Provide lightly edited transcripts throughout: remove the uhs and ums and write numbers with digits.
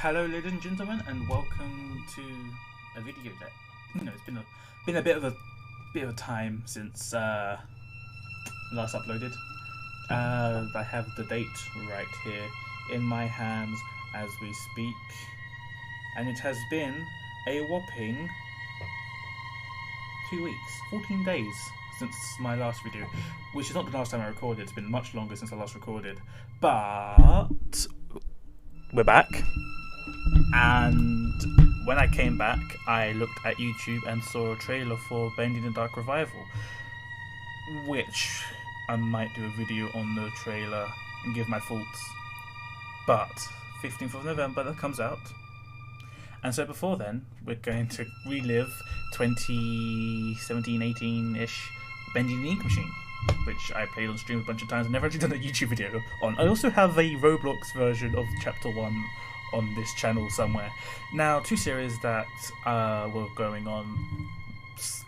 Hello, ladies and gentlemen, and welcome to a video that it's been a bit of a time since last uploaded. I have the date right here in my hands as we speak, and it has been a whopping 2 weeks, 14 days since my last video, which is not the last time I recorded. It's been much longer since I last recorded, but we're back. And when I came back, I looked at YouTube and saw a trailer for Bendy the Dark Revival, which I might do a video on the trailer and give my thoughts. But 15th of November that comes out, and so before then we're going to relive 2017-18-ish Bendy the Ink Machine, which I played on stream a bunch of times and never actually done a YouTube video on. I also have a Roblox version of Chapter 1 on this channel somewhere. Now, two series that were going on: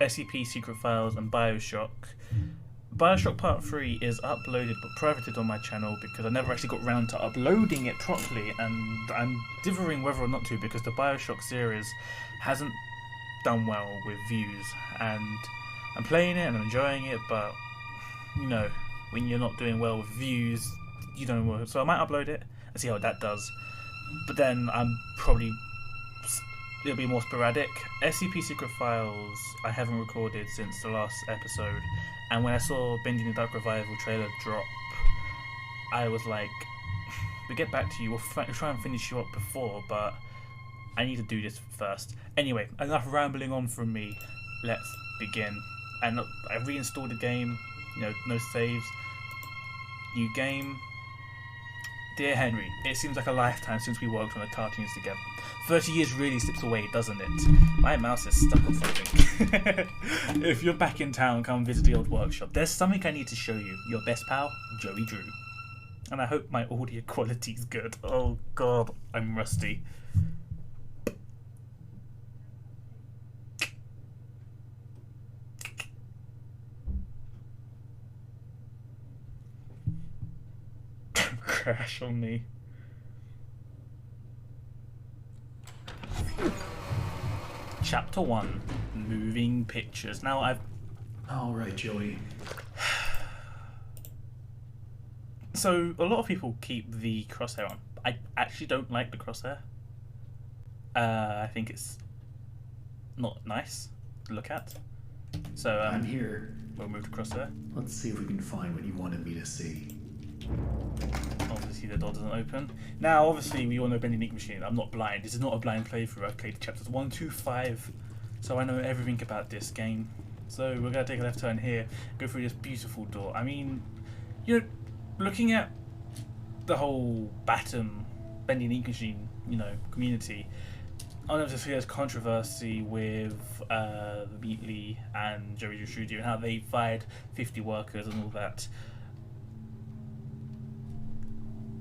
SCP Secret Files and Bioshock. Bioshock Part 3 is uploaded but privated on my channel because I never actually got round to uploading it properly, and I'm dithering whether or not to because the Bioshock series hasn't done well with views, and I'm playing it and I'm enjoying it, but you know, when you're not doing well with views, you don't know. So I might upload it and see how that does. But then it'll be more sporadic. SCP Secret Files I haven't recorded since the last episode, and when I saw Bendy the Dark Revival trailer drop, I was like, we'll get back to you, we'll try and finish you up before, but I need to do this first. Anyway, enough rambling on from me, let's begin. And I reinstalled the game, no saves, new game. Dear Henry, it seems like a lifetime since we worked on the cartoons together. 30 years really slips away, doesn't it? My mouse is stuck on something. If you're back in town, come visit the old workshop. There's something I need to show you. Your best pal, Joey Drew. And I hope my audio quality's good. Oh god, I'm rusty. Crash on me. Chapter 1, Moving Pictures. Now Alright, Joey. So, a lot of people keep the crosshair on. I actually don't like the crosshair. I think it's not nice to look at. So, I'm here. We'll move the crosshair. Let's see if we can find what you wanted me to see. Obviously the door doesn't open. Now obviously we all know Bendy the Ink Machine. I'm not blind. This is not a blind playthrough. I've played chapters 1 to 5. So I know everything about this game. So we're going to take a left turn here, go through this beautiful door. I mean, looking at the whole Batum, Bendy the Ink Machine, community, I know there's controversy with Meatley and Joey Drew Studio and how they fired 50 workers and all that.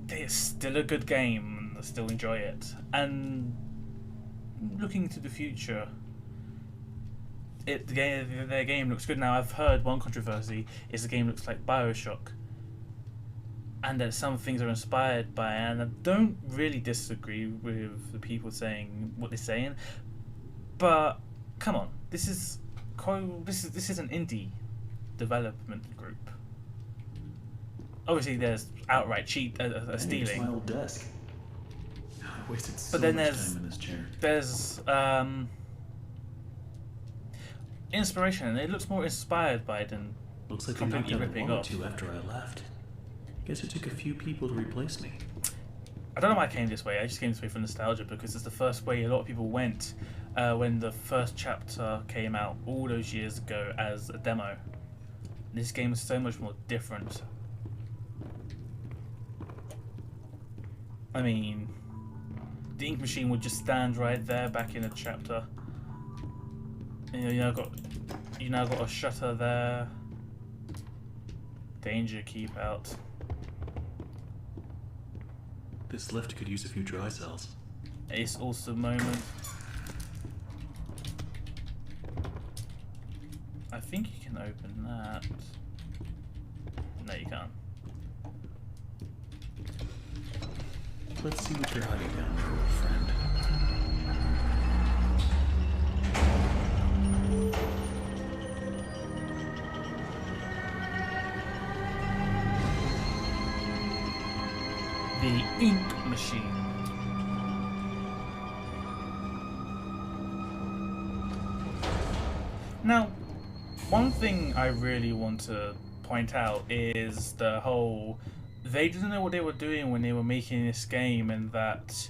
It's still a good game and I still enjoy it. And looking to the future, their game looks good. Now I've heard one controversy is the game looks like Bioshock, and that some things are inspired by, and I don't really disagree with the people saying what they're saying, but come on, this is an indie development group. Obviously, there's outright stealing. It's my old desk. I wasted so But then much time in this chair. there's inspiration, and it looks more inspired by it than Looks like you knocked completely out a ripping wall or off. two after I left. Guess it took a few people to replace me. I don't know why I came this way. I just came this way for nostalgia because it's the first way a lot of people went when the first chapter came out all those years ago as a demo. This game is so much more different. I mean, the ink machine would just stand right there back in a chapter. You now got a shutter there. Danger, keep out. This lift could use a few dry cells. Ace awesome moment. I think you can open that. No, you can't. Let's see what you're hiding down there, old friend. The ink machine. Now, one thing I really want to point out is the whole they didn't know what they were doing when they were making this game, and that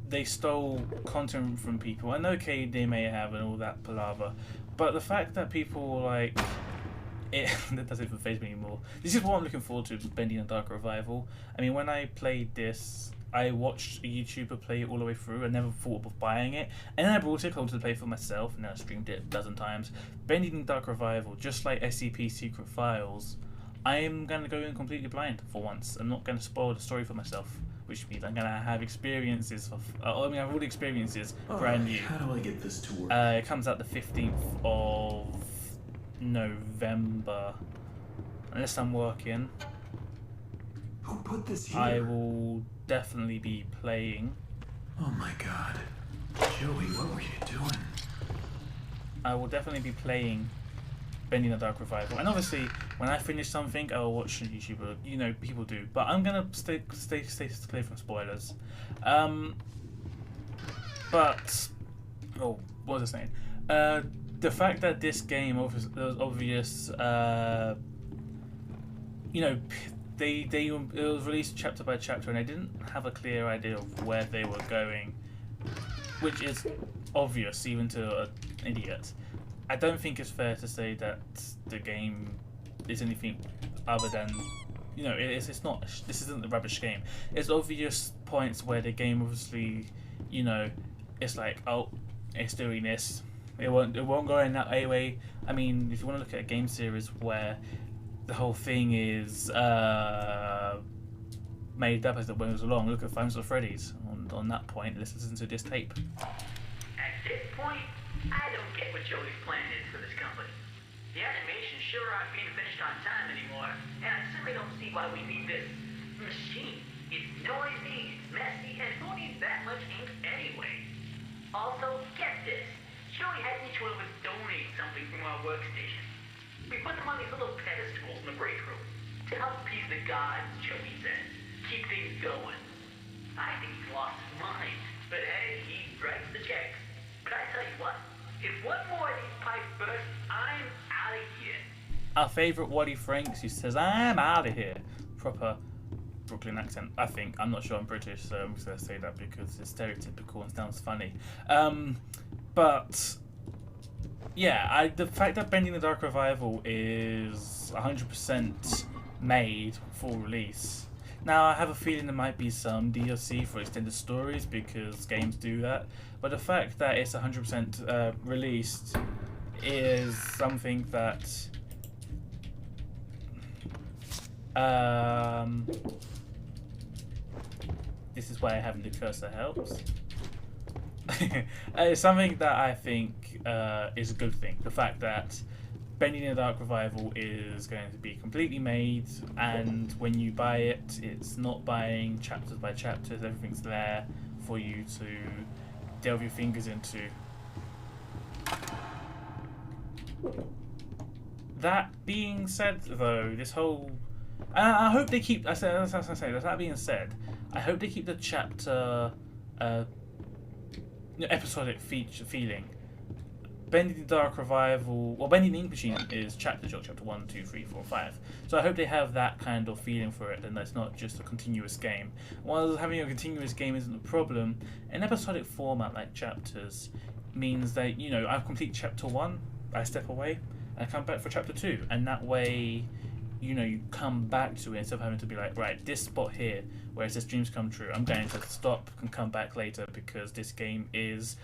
they stole content from people. And okay, they may have and all that palaver, but the fact that people like it that doesn't even faze me anymore. This is what I'm looking forward to, Bendy and Dark Revival. I mean, when I played this, I watched a YouTuber play it all the way through. I never thought of buying it, and then I brought it home to play for myself, and then I streamed it a dozen times. Bendy and Dark Revival, just like SCP Secret Files, I am going to go in completely blind for once. I'm not going to spoil the story for myself, which means I'm going to have experiences. I have all the experiences brand new. How do I get this to work? It comes out the 15th of November. Unless I'm working, Who put this here? I will definitely be playing. Oh my god. Joey, what were you doing? I will definitely be playing Bendy and the Dark Revival. And obviously, when I finish something, I will watch a YouTuber. You know, people do. But I'm gonna stay clear from spoilers. But oh, what was I saying? The fact that this game there was obvious. You know, it was released chapter by chapter, and they didn't have a clear idea of where they were going, which is obvious even to an idiot. I don't think it's fair to say that the game is anything other than, you know, it's not. This isn't a rubbish game. It's obvious points where the game obviously, you know, it's like, oh, it's doing this. It won't go in that way. I mean, if you want to look at a game series where the whole thing is made up as it goes along, look at Five Nights at Freddy's. On that point, let's listen to this tape. At this point, I don't get what Joey's plan is for this company. The animations sure aren't being finished on time anymore, and I simply don't see why we need this machine. It's noisy, it's messy, and who needs that much ink anyway? Also, get this. Joey had each one of us donate something from our workstation. We put them on these little pedestals in the break room to help appease the gods, Joey says. Keep things going. I think he's lost his mind, but hey, he writes the checks. But I tell you what, if one more of these pipes burst, I'm out of here. Our favourite Waddy Franks, who says, "I'm out of here." Proper Brooklyn accent, I think. I'm not sure I'm British, so I'm just going to say that because it's stereotypical and sounds funny. But yeah, the fact that Bendy and the Dark Revival is 100% made for release. Now, I have a feeling there might be some DLC for extended stories because games do that. But the fact that it's 100% released is something that this is why having the cursor helps. It's something that I think is a good thing. The fact that Bendy and the Dark Revival is going to be completely made, and when you buy it, it's not buying chapters by chapters. Everything's there for you to delve your fingers into. That being said, though, this whole I hope they keep. That being said, I hope they keep the chapter episodic feeling. Bendy the Dark Revival, well, Bendy the Ink Machine is chapter 1, 2, 3, 4, 5. So I hope they have that kind of feeling for it, and that's not just a continuous game. While having a continuous game isn't a problem, an episodic format like chapters means that, you know, I complete chapter 1, I step away, and I come back for chapter 2, and that way, you know, you come back to it instead of having to be like, right, this spot here where it says dreams come true, I'm going to stop and come back later because this game is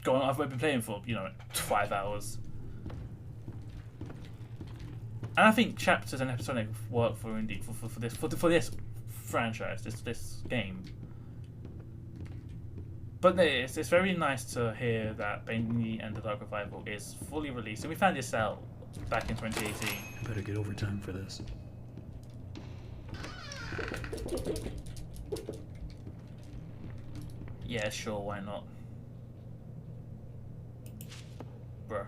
going on. I've been playing for, you know, 5 hours. And I think chapters and episodic work for indeed for this franchise, this game. But it's very nice to hear that Bendy and the Dark Revival is fully released, and we found this out back in 2018. I better get overtime for this. Yeah, sure, why not? Bruh.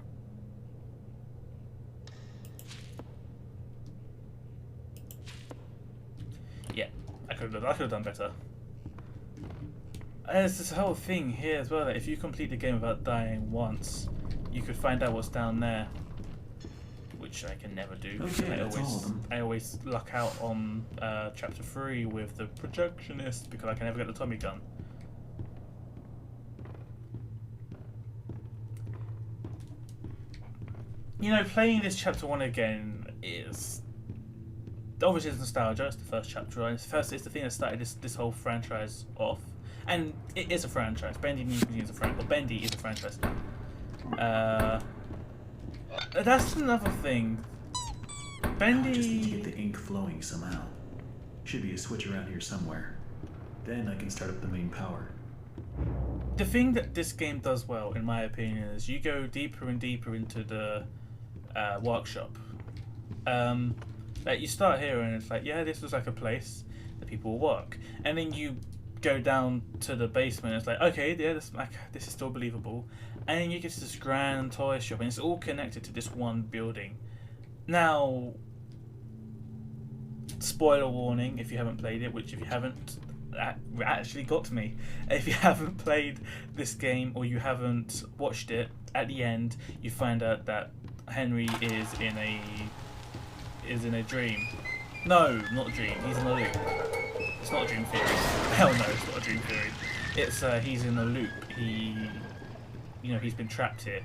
Yeah, I could have done better. And there's this whole thing here as well that if you complete the game without dying once, you could find out what's down there, which I can never do. Okay, that's all of them. I always luck out on chapter 3 with the projectionist because I can never get the Tommy gun. You know, playing this chapter 1 again is obviously it's nostalgia. It's the first chapter, and it's the thing that started this whole franchise off. And it is a franchise. Bendy is a franchise. Bendy is a franchise now. That's another thing. Bendy. I just need to get the ink flowing somehow. Should be a switch around here somewhere. Then I can start up the main power. The thing that this game does well, in my opinion, is you go deeper and deeper into the workshop. Like you start here and it's like, yeah, this was like a place that people work, and then you go down to the basement. And it's like, okay, yeah, this is still believable, and then you get to this grand toy shop, and it's all connected to this one building. Now, spoiler warning if you haven't played it, which if you haven't, that actually got to me. If you haven't played this game or you haven't watched it, at the end you find out that Henry is in a dream. No, not a dream. He's in a loop. It's not a dream theory. Hell no, it's not a dream theory. It's he's in a loop. He's been trapped here,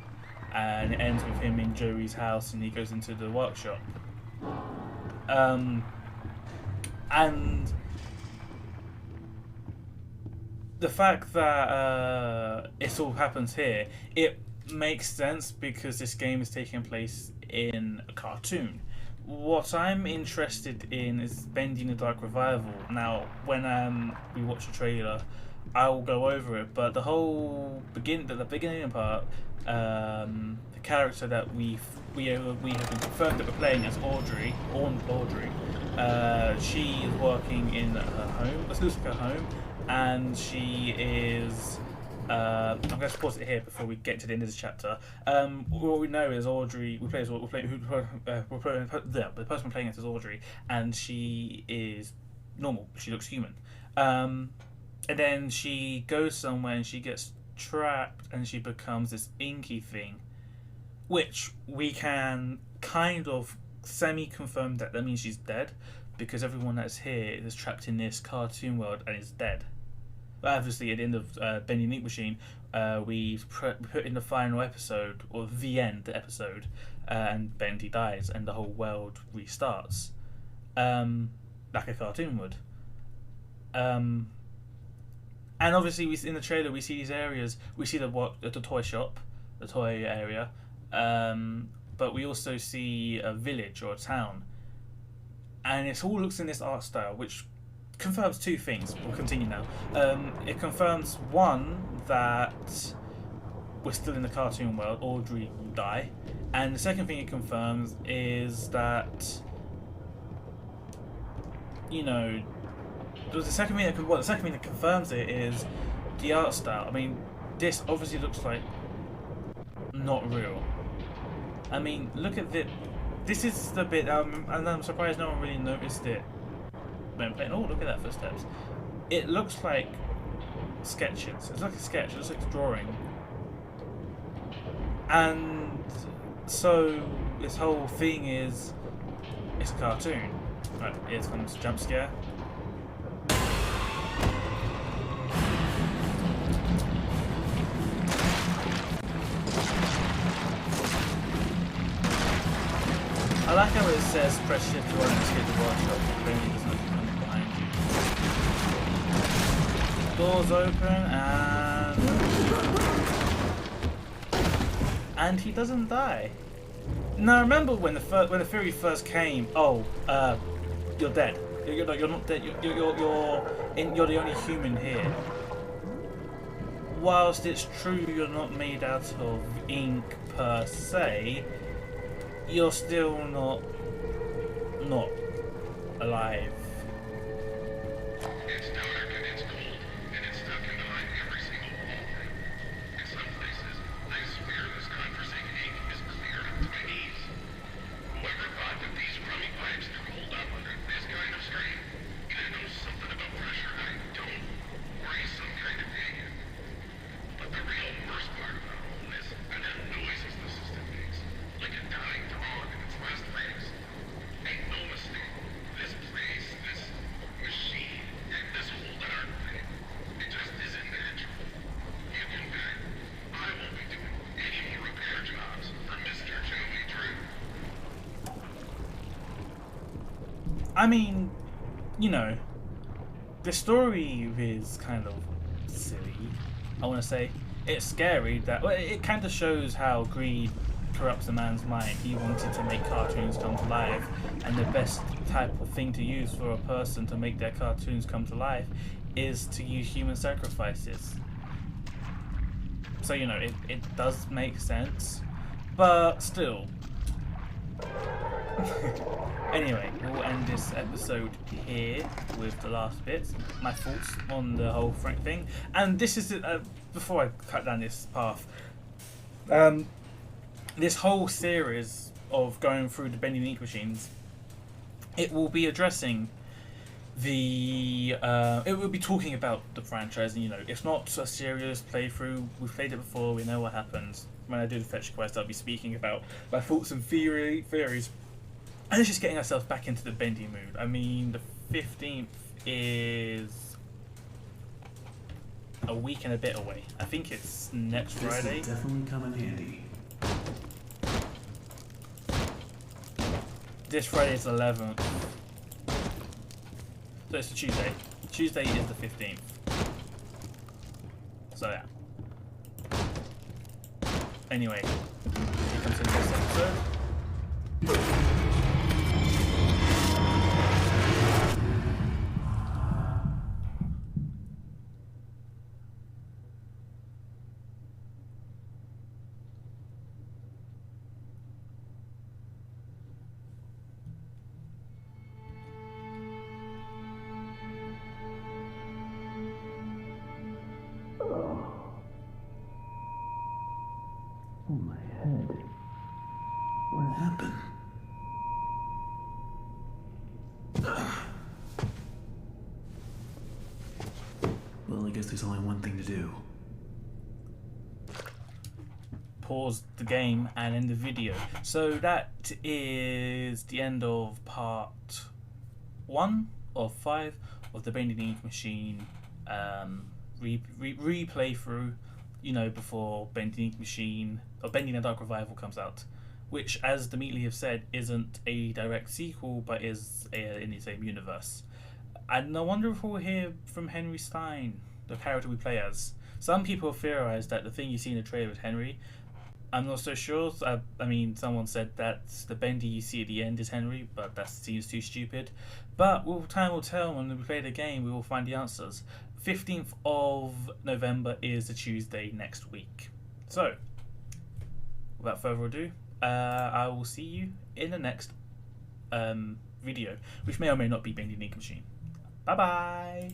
and it ends with him in Joey's house, and he goes into the workshop. And the fact that it all happens here, it makes sense because this game is taking place in a cartoon. What I'm interested in is Bendy in the Dark Revival. Now, when we watch the trailer, I will go over it. But the whole the beginning part, the character that we have been confirmed that we're playing as Audrey, she is working in her home. It looks like her home, and she is. I'm going to pause it here before we get to the end of this chapter. What we know is Audrey. The person we're playing as is Audrey, and she is normal. She looks human. And then she goes somewhere and she gets trapped, and she becomes this inky thing, which we can kind of semi-confirm that means she's dead, because everyone that's here is trapped in this cartoon world and is dead. Obviously, at the end of Bendy Meat Machine, we put in the final episode, or the end episode, and Bendy dies, and the whole world restarts, like a cartoon would. And obviously, in the trailer, we see these areas. We see the toy shop, the toy area, but we also see a village or a town, and it all looks in this art style, which confirms two things. We'll continue now. It confirms, one, that we're still in the cartoon world. Audrey will die, and the second thing it confirms is that the second thing that confirms it is the art style. I mean, this obviously looks like not real. I mean, look at this. This is the bit, and I'm surprised no one really noticed it. Oh, look at that, footsteps. It looks like sketches. It's like a sketch. It looks like a drawing. And so this whole thing it's a cartoon. Right, here comes a jump scare. I like how it says press shift to escape the workshop, but then there's nothing coming behind you. Doors open, and he doesn't die. Now remember when the theory first came? Oh, you're dead. You're not dead. You're the only human here. Whilst it's true you're not made out of ink per se, you're still not alive. I mean, you know, the story is kind of silly. I want to say it's scary that it kind of shows how greed corrupts a man's mind. He wanted to make cartoons come to life, and the best type of thing to use for a person to make their cartoons come to life is to use human sacrifices. So you know, it does make sense, but still. Anyway, we'll end this episode here with the last bits. My thoughts on the whole Frank thing, and this is before I cut down this path. This whole series of going through the Bendy Ink machines, it will be addressing the. It will be talking about the franchise, and you know, it's not a serious playthrough. We've played it before. We know what happens. When I do the fetch quest, I'll be speaking about my thoughts and theories. And it's just getting ourselves back into the Bendy mood. I mean, the 15th is a week and a bit away. I think it's next Friday. This will definitely come in handy. This Friday is the 11th. So it's a Tuesday. Tuesday is the 15th. So yeah. Anyway, here comes the next episode. Oh, my head. What happened? Well, I guess there's only one thing to do. Pause the game and end the video. So that is the end of part 1 of 5 of the Bendy Ink Machine replay through, you know, before Bendy Ink Machine or Bendy and the Dark Revival comes out, which, as the Meatly have said, isn't a direct sequel but is in the same universe. And I wonder if we'll hear from Henry Stein, the character we play as. Some people have theorized that the thing you see in the trailer is Henry. I'm not so sure. I mean, someone said that the Bendy you see at the end is Henry, but that seems too stupid. But time will tell. When we play the game, we will find the answers. 15th of November is the Tuesday next week. So, without further ado, I will see you in the next video, which may or may not be Bendy Ink Machine. Bye bye!